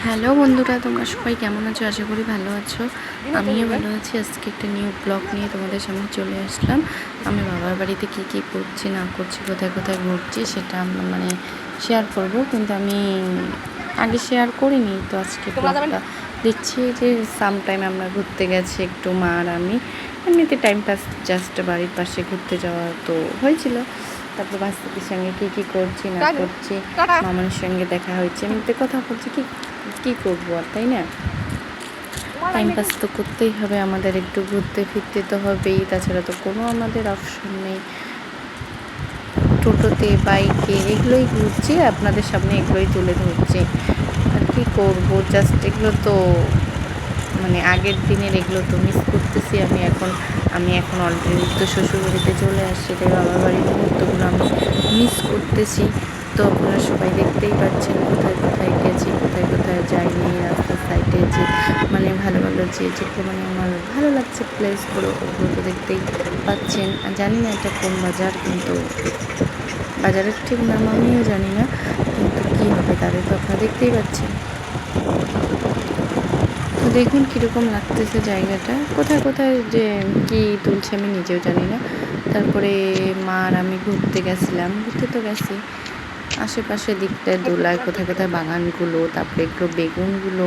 Hello বন্ধুরা, তোমরা সবাই কেমন আছো? আশা করি ভালো আছো। আমিও ভালো আছি। আজকে একটা নিউ ব্লগ নিয়ে তোমাদের সামনে চলে আসলাম। আমি বাবার বাড়িতে কী কী করছি না করছি, কোথায় কোথায় ঘুরছি সেটা মানে শেয়ার করব, কিন্তু আমি আগে শেয়ার করিনি, তো আজকে ব্লগটা দিচ্ছি। যে সামটাইম আমরা ঘুরতে গেছি একটু, মা আর আমি এমনিতে টাইম পাস, জাস্ট বাড়ির পাশে ঘুরতে যাওয়া তো হয়েছিল। তারপর বাচ্চাদের সঙ্গে কী করছি না করছি, মামার সঙ্গে দেখা হয়েছে, এমনিতে কথা বলছি। কী করবো আর, তাই না? টাইম পাস তো করতেই হবে আমাদের, একটু ঘুরতে ফিরতে তো হবেই, তাছাড়া তো কোনো আমাদের অপশন নেই। টোটোতে, বাইকে এগুলোই ঘুরছি, আপনাদের সামনে এগুলোই তুলে ধরছি। আর কী করবো, জাস্ট এগুলো তো মানে আগের দিনের, এগুলো তো মিস করতেছি আমি এখন অলরেডি তো শ্বশুরবাড়িতে চলে আসছি, তাই বাবার বাড়ির মুহূর্তগুলো আমি মিস করতেছি। তো আপনারা সবাই দেখতেই পাচ্ছেন কোথায় কোথায় গেছি, কোথায় কোথায় যাইনি। রাস্তার সাইডে যে মানে ভালো ভালো যেগুলো মানে আমার ভালো লাগছে প্লেসগুলো, ওগুলো তো দেখতেই পাচ্ছেন। আর জানি না এটা কোন বাজার, কিন্তু বাজারের ঠিক নাম আমিও জানি না, কিন্তু কী হবে তাদের তো আপনারা দেখতেই পাচ্ছেন। তো দেখুন কীরকম লাগতেছে জায়গাটা, কোথায় কোথায় যে কী তুলছে আমি নিজেও জানি না। তারপরে মা আর আমি ঘুরতে গেছিলাম, ঘুরতে তো গেছি আশেপাশে দিকটায় দোলায়, কোথায় কোথায় বাগানগুলো, তারপরে এগুলো বেগুনগুলো,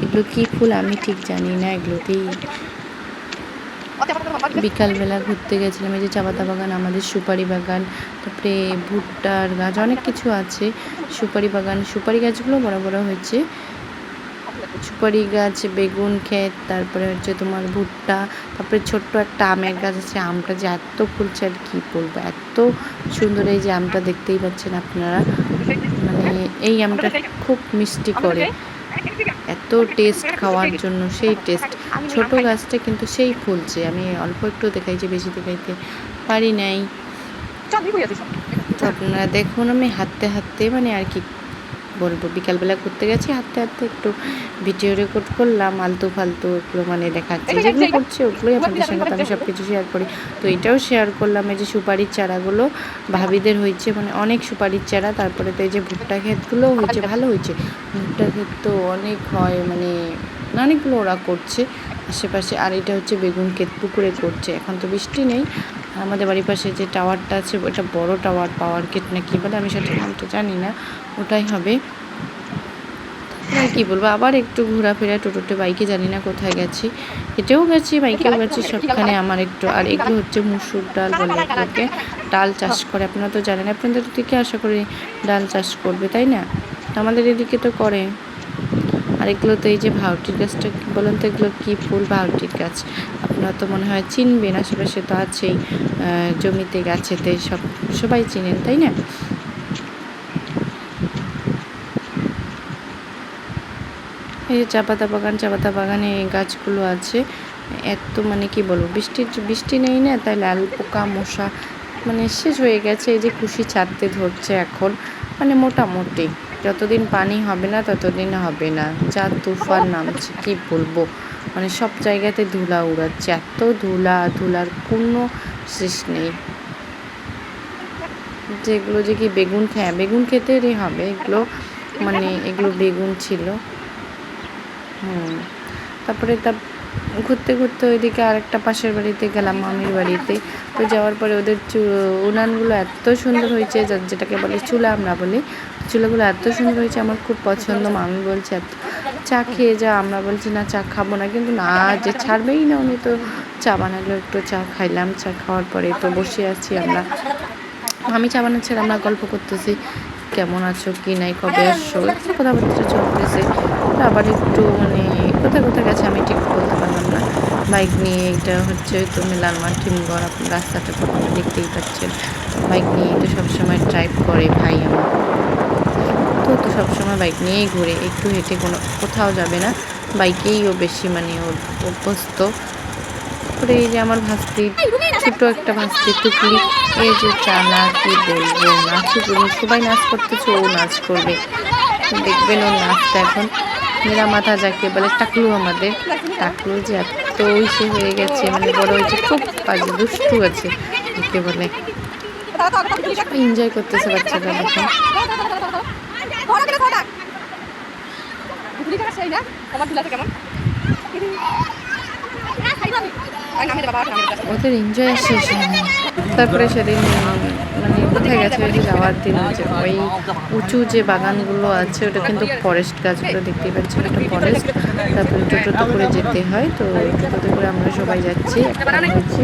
এগুলো কী ফুল আমি ঠিক জানি না। এগুলোতেই বিকালবেলা ঘুরতে গেছিলাম। এই যে চা পাতা বাগান, আমাদের সুপারি বাগান, তারপরে ভুট্টার গাছ, অনেক কিছু আছে। সুপারি বাগান, সুপারি গাছগুলো বড় বড় হয়েছে, সুপারি গাছ, বেগুন ক্ষেত, তারপরে হচ্ছে তোমার ভুট্টা, তারপরে ছোট্ট একটা আমের গাছ আছে। আমটা যে এত ফুলছে আর কি বলবো, এত সুন্দর। এই যে আমটা দেখতেই পাচ্ছেন আপনারা, মানে এই আমটা খুব মিষ্টি করে, এত টেস্ট খাওয়ার জন্য, সেই টেস্ট। ছোট গাছটা কিন্তু সেই ফুলছে, আমি অল্প একটু দেখাইছি, বেশি দেখাইতে পারি নাই। তো আপনারা দেখুন, আমি হাঁটতে হাঁটতে মানে আর কি বলবো, বিকালবেলা ঘুরতে গেছি, হাঁটতে হাঁটতে একটু ভিডিও রেকর্ড করলাম, আলতু ফালতু ওগুলো মানে দেখাচ্ছি, যেগুলো করছি ওগুলোই আপনাদের সঙ্গে তো আমি সব কিছু শেয়ার করি। তো এটাও শেয়ার করলাম। এই যে সুপারির চারাগুলো ভাবিদের হয়েছে, মানে অনেক সুপারির চারা। তারপরে তো এই যে ভুট্টা ক্ষেতগুলোও হয়েছে, ভালো হয়েছে। ভুট্টা ক্ষেত তো অনেক হয়, মানে অনেকগুলো ওরা করছে আশেপাশে। আর এটা হচ্ছে বেগুন ক্ষেত, পুকুরে করছে, এখন তো বৃষ্টি নেই। আমাদের বাড়ির পাশে যে টাওয়ারটা আছে, ওটা বড় টাওয়ার, পাওয়ার গেট না কি বলে, আমি সঠিক নামটা জানি না, ওটাই হবে। আর কী বলবো, আবার একটু ঘোরাফেরা, টোটোতে, বাইকে জানি না কোথায় গেছি, হেঁটেও গেছি, বাইকেও গেছি, সবখানে আমার একটু। আর এগুলো হচ্ছে মুসুর ডাল বলে এগুলোকে, ডাল চাষ করে, আপনারা তো জানেন, আপনাদের দিকে আশা করি ডাল চাষ করবে, তাই না? আমাদের এদিকে তো করে। আর এগুলো তো এই যে ভাউটির গাছটা বলেন তো, এগুলো কী ফুল? ভাউটির গাছ, আপনারা তো মনে হয় চিনবেন, আশেপাশে তো আছেই, জমিতে গাছেতে সবাই চিনেন, তাই না? এই যে চা পাতা বাগান, চা পাতা বাগানে এই গাছগুলো আছে। এত মানে কি বলবো, বৃষ্টি নেই না, তাই লাল পোকা মশা মানে শেষ হয়ে গেছে। এই যে কুশি ছাড়তে ধরছে এখন, মানে মোটামুটি যতদিন পানি হবে না ততদিন হবে না, যা তুফান নামছে কি বলবো, মানে সব জায়গাতে ধুলা উড়াচ্ছে, এত ধুলার কোনো শেষ নেই। যেগুলো যে কি বেগুন খেতেরই হবে এগুলো, মানে এগুলো বেগুন ছিল। তারপরে ঘুরতে ঘুরতে ওইদিকে আরেকটা পাশের বাড়িতে গেলাম, মামির বাড়িতে। তো যাওয়ার পরে ওদের উনানগুলো এত সুন্দর হয়েছে, যেটাকে বলে চুলা আমরা বলি, চুলাগুলো এত সুন্দর হয়েছে, আমার খুব পছন্দ। মামি বলছে এত চা খেয়ে যা, আমরা বলছি না চা খাবো না, কিন্তু না, যে ছাড়বেই না উনি, তো চা বানালো, একটু চা খাইলাম। চা খাওয়ার পরে তো বসে আছি আমরা, আমি চা বানাচ্ছি, আমরা গল্প করতেছি, কেমন আছো কি নাই, কবে আসছো, কথাবার্তা চলতেছে। আবার একটু মানে কোথায় কোথায় গেছে আমি ঠিক বলতে পারলাম না। বাইক নিয়ে, এটা হচ্ছে তো মিলানমার টিমগড়, আপনি রাস্তাটা তো আপনারা দেখতেই পাচ্ছেন। বাইক নিয়ে তো সবসময় ড্রাইভ করে ভাই আমার, তো সবসময় বাইক নিয়েই ঘুরে, একটু হেঁটে কোথাও যাবে না, বাইকেই ও বেশি মানে ওর অভ্যস্ত করে। এই যে আমার ভাস্তি, ছোট একটা ভাস্তি টুকলি, এই যে চালা, কি বলবো, নাচি করুন, সবাই নাচ করতেছে, ও নাচ করবে, দেখবেন ওর নাচটা এখন। মেরা মাথা যাকে বলে, টাকলু, আমাদের টাকলু যে এত ইসে হয়ে গেছে, মানে বড় হয়েছে, খুব বাজে দুষ্টু আছে একে বলে। এনজয় করতেছে বাচ্চারা, দেখুন। ওদের এনজয় শেষ হয়নি। তারপরে সেদিন মানে কোথায় গেছে ওই যে যাওয়ার দিন যে ওই উঁচু যে বাগানগুলো আছে ওটা কিন্তু ফরেস্ট গাছগুলো দেখতেই পাচ্ছেন, একটা ফরেস্ট। তারপরে টোটোতে করে যেতে হয়, তো টোটোতে করে আমরা সবাই যাচ্ছি। একটা হয়েছে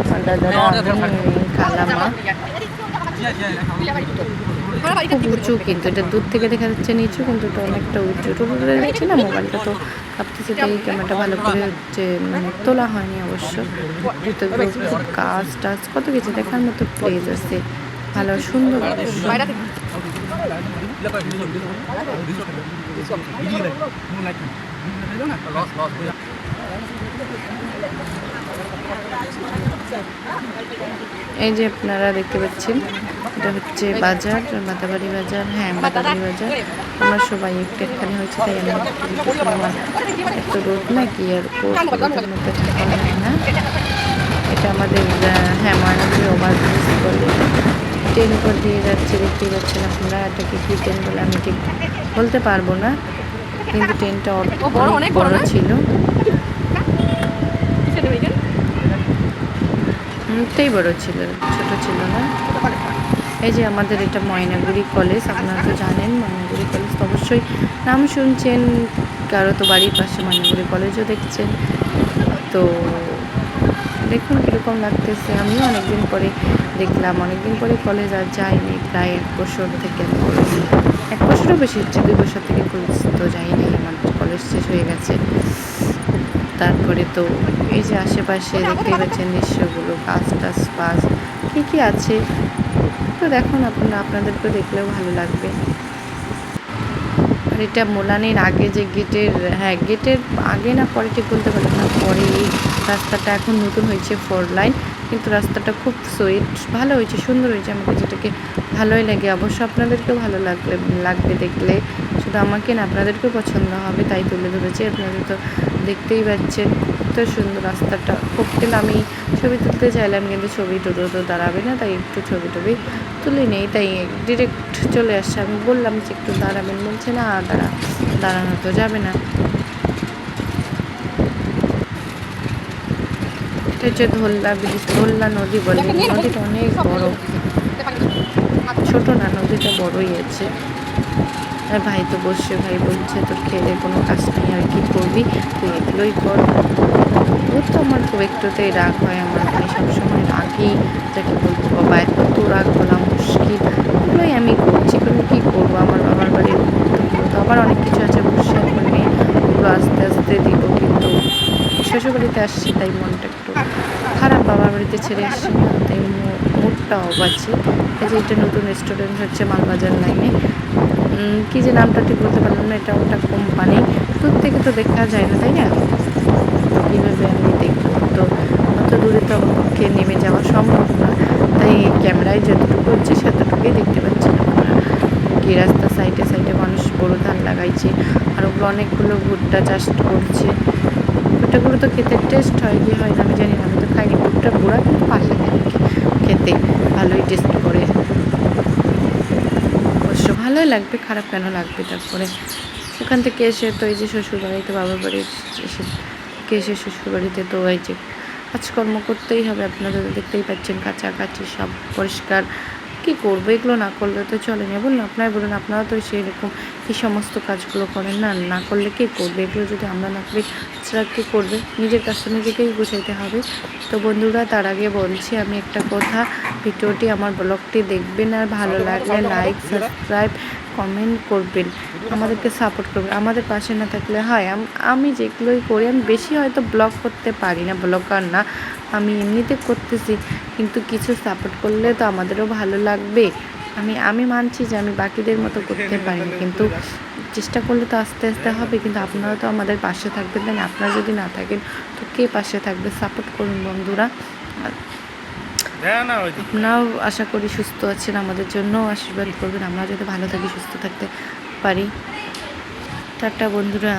আমার দাদারা, আমি, খালামা। খুব উঁচু, কিন্তু এটা দূর থেকে দেখা যাচ্ছে নিচু, কিন্তু এটা অনেকটা উঁচু। টোটোতে যাচ্ছে না, মোবাইলটা তো ভাবতেছি তাই ক্যামেরাটা ভালো করে হচ্ছে মানে তোলা হয়নি অবশ্য। ভিতরগুলো খুব গাছ টাছ কত কিছু দেখার মতো প্লেস আছে, ভালো সুন্দর অবশ্য। এই যে আপনারা দেখতে পাচ্ছেন এটা হচ্ছে বাজার, বাতাবাড়ি বাজার। হ্যাঁ, বাতাবাড়ি বাজার। আমরা সবাই একটুখানি হয়েছে তাই আমি আমার এত রোদ নাকি আর কোর্টের মধ্যে থাকা যায় না। এটা আমাদের হ্যাঁ ময়নাগুড়ি ওভারব্রিজ বলে, ট্রেন উপর দিয়ে যাচ্ছে, দেখতেই পাচ্ছেন আপনারা। এটাকে কি ট্রেন বলে আমি ঠিক বলতে পারবো না, কিন্তু ট্রেনটা অনেক বড় ছিল, অনেকটাই বড় ছিল, ছোট ছিল না। এই যে আমাদের এটা ময়নাগুড়ি কলেজ, আপনারা তো জানেন ময়নাগুড়ি কলেজ তো অবশ্যই নাম শুনছেন, কারো তো বাড়ির পাশে ময়নাগুড়ি কলেজও দেখছেন। তো দেখুন কীরকম লাগতেছে। আমিও অনেকদিন পরে দেখলাম, অনেকদিন পরে কলেজ আর যাইনি, প্রায় 1 বছর থেকে আমি কলেজ, 1 বছরও বেশি হচ্ছে, 2 বছর থেকে কলেজ তো যাইনি, আমার কলেজ শেষ হয়ে গেছে। তারপরে তো এই যে আশেপাশে দেখতেই পাচ্ছেন দৃশ্যগুলো, গাছ টাছ বাস কী কী আছে, তো দেখুন আপনাদেরকেও দেখলেও ভালো লাগবে। আর এটা মোলানির আগে যে গেটের, হ্যাঁ গেটের আগে না পরে ঠিক বলতে পারলাম না, পরে এই রাস্তাটা এখন নতুন হয়েছে 4 লাইন, কিন্তু রাস্তাটা খুব সুইট, ভালো হয়েছে, সুন্দর হয়েছে, আমাকে যেটাকে ভালোই লাগে। অবশ্য আপনাদেরকেও ভালো লাগবে দেখলে, শুধু আমাকে না আপনাদেরকেও পছন্দ হবে, তাই তুলে ধরেছি। আপনাদের তো দেখতেই পাচ্ছেন কত সুন্দর রাস্তাটা। কোকটেল আমি ছবি তুলতে চাইলাম, কিন্তু ছবি টোটো তো দাঁড়াবে না, তাই একটু ছবি টবি তুলে নেই, তাই ডিরেক্ট চলে আসছে। আমি বললাম যে একটু দাঁড়াবেন, বলছে না দাঁড়ানো তো যাবে না। এটা হচ্ছে ধোল্লা ব্রিজ, ধোল্লা নদী বলে। নদীটা অনেক বড়, ছোট না, নদীটা বড়ই আছে। আর ভাই তো বসে, ভাই বলছে তোর খেলে কোনো কাজ নেই, আর কি করবি, তুই এগুলোই কর। ও তো আমার খুব একটুতেই রাগ হয়, আমার মানে সবসময় রাগই, যাকে বলবো বাবা এত রাগ বলা মুশকিল, এগুলোই আমি করছি, কারণ কী করবো, আমার বাবার বাড়ির তো আবার অনেক কিছু আছে, বসে এখন নেই, ওগুলো আস্তে আস্তে দিব। কিন্তু শ্বশুরবাড়িতে আসছি তাই মনটা একটু খারাপ, বাবার বাড়িতে ছেড়ে আসছি না, তাই মুডটা অফ আছে। এই যে এটা নতুন রেস্টুরেন্ট হচ্ছে মালবাজার লাইনে, কী যে নামটা ঠিক বলতে পারলাম না, এটা ওটা কোম্পানি, দূর থেকে তো দেখা যায় না তাই না, কীভাবে আমি দেখবো, তো অত দূরে তো আমার পক্ষে নেমে যাওয়া সম্ভব না, তাই ক্যামেরায় যতটুকু হচ্ছে সেতটুকুই দেখতে পাচ্ছি আপনারা। কি রাস্তা সাইডে সাইডে মানুষ বড় ধান লাগাইছে, আর ওগুলো অনেকগুলো ভুট্টা চাষ করছে। ভুট্টাগুলো তো খেতে টেস্ট হয় কি হয় না আমি জানি না, আমি তো খাইনি, ভুট্টা গুঁড়া কিন্তু ভালো লাগে খেতে, ভালোই টেস্ট করে, অবশ্য ভালোই লাগবে, খারাপ কেন লাগবে। তারপরে ওখান থেকে এসে তো এই যে শ্বশুরবাড়িতে, বাবার বাড়ি এসে শ্বশুরবাড়িতে তো এই যে কাজকর্ম করতেই হবে, আপনারা দেখতেই পাচ্ছেন কাছাকাছি সব পরিষ্কার, কী করবো, এগুলো না করলে তো চলে না। বলুন আপনারা, বলুন আপনারা তো সেই রকম এই সমস্ত কাজগুলো করেন না, না করলে কে করবে, এগুলো যদি আমরা না করি সেটা কে করবে, নিজের কাজটা নিজেকেই গুছাইতে হবে। তো বন্ধুরা, তার আগে বলছি আমি একটা কথা, ভিডিওটি আমার ব্লগটি দেখবেন, আর ভালো লাগলে লাইক সাবস্ক্রাইব কমেন্ট করবেন, আমাদেরকে সাপোর্ট করবেন। আমাদের পাশে না থাকলে হয়, আমি যেগুলোই করি, আমি বেশি হয়তো ব্লগ করতে পারি না, ব্লগার না, আমি এমনিতে করতেছি, কিন্তু কিছু সাপোর্ট করলে তো আমাদেরও ভালো লাগবে। আমি মানছি যে আমি বাকিদের মতো করতে পারি না, কিন্তু চেষ্টা করলে তো আস্তে আস্তে হবে। কিন্তু আপনারা তো আমাদের পাশে থাকবেন, তাই না? আপনারা যদি না থাকেন তো কে পাশে থাকবে? সাপোর্ট করুন বন্ধুরা। আপনারাও আশা করি সুস্থ আছেন, আমাদের জন্যও আশীর্বাদ করবেন, আমরা যাতে ভালো থাকি, সুস্থ থাকতে পারি। টাটা বন্ধুরা।